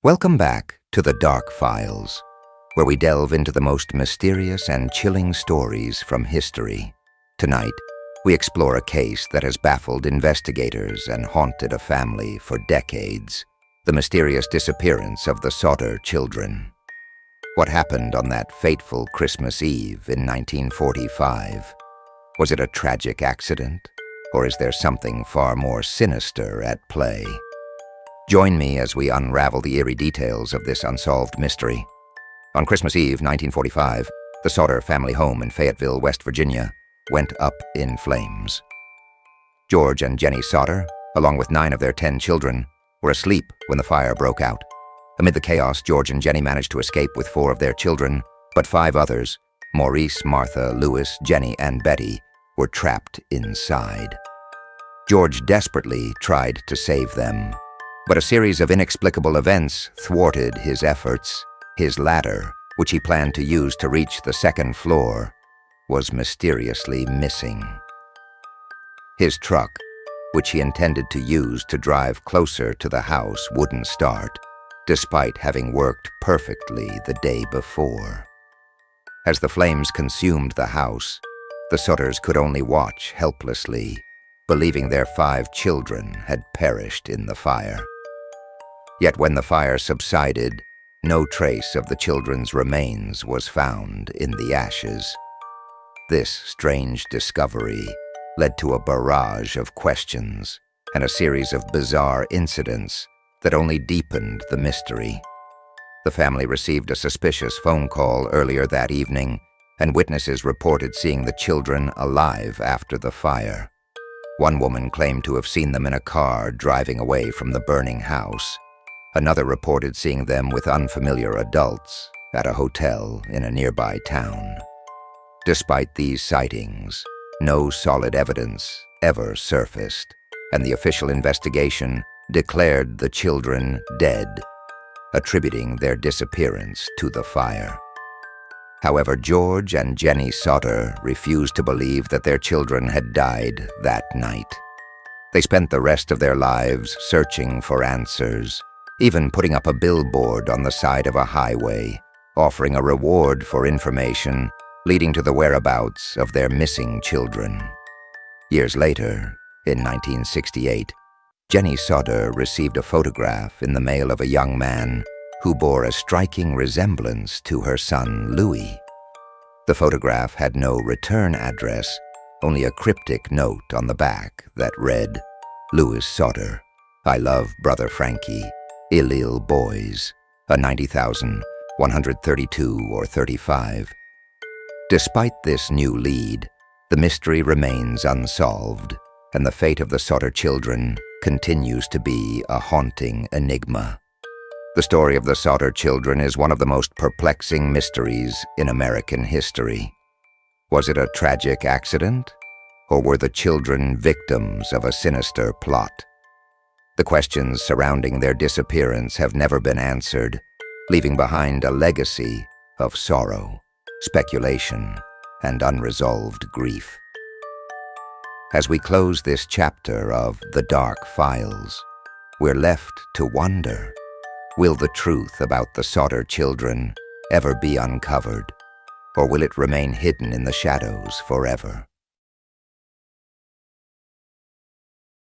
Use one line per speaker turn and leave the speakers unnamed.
Welcome back to the Dark Files, where we delve into the most mysterious and chilling stories from history. Tonight, we explore a case that has baffled investigators and haunted a family for decades: the mysterious disappearance of the Sodder children. What happened on that fateful Christmas Eve in 1945? Was it a tragic accident, or is there something far more sinister at play? Join me as we unravel the eerie details of this unsolved mystery. On Christmas Eve, 1945, the Sodder family home in Fayetteville, West Virginia, went up in flames. George and Jenny Sodder, along with 9 of their 10 children, were asleep when the fire broke out. Amid the chaos, George and Jenny managed to escape with 4 of their children, but 5 others, Maurice, Martha, Louis, Jenny, and Betty, were trapped inside. George desperately tried to save them, but a series of inexplicable events thwarted his efforts. His ladder, which he planned to use to reach the 2nd floor, was mysteriously missing. His truck, which he intended to use to drive closer to the house, wouldn't start, despite having worked perfectly the day before. As the flames consumed the house, the Sodders could only watch helplessly, believing their 5 children had perished in the fire. Yet when the fire subsided, no trace of the children's remains was found in the ashes. This strange discovery led to a barrage of questions and a series of bizarre incidents that only deepened the mystery. The family received a suspicious phone call earlier that evening, and witnesses reported seeing the children alive after the fire. One woman claimed to have seen them in a car driving away from the burning house. Another reported seeing them with unfamiliar adults at a hotel in a nearby town. Despite these sightings, no solid evidence ever surfaced, and the official investigation declared the children dead, attributing their disappearance to the fire. However, George and Jenny Sodder refused to believe that their children had died that night. They spent the rest of their lives searching for answers, even putting up a billboard on the side of a highway, offering a reward for information leading to the whereabouts of their missing children. Years later, in 1968, Jenny Sodder received a photograph in the mail of a young man who bore a striking resemblance to her son, Louis. The photograph had no return address, only a cryptic note on the back that read, "Louis Sodder, I love brother Frankie, ill boys, a 90,132 or 35. Despite this new lead, the mystery remains unsolved, and the fate of the Sodder children continues to be a haunting enigma. The story of the Sodder children is one of the most perplexing mysteries in American history. Was it a tragic accident, or were the children victims of a sinister plot? The questions surrounding their disappearance have never been answered, leaving behind a legacy of sorrow, speculation, and unresolved grief. As we close this chapter of The Dark Files, we're left to wonder, will the truth about the Sodder children ever be uncovered, or will it remain hidden in the shadows forever?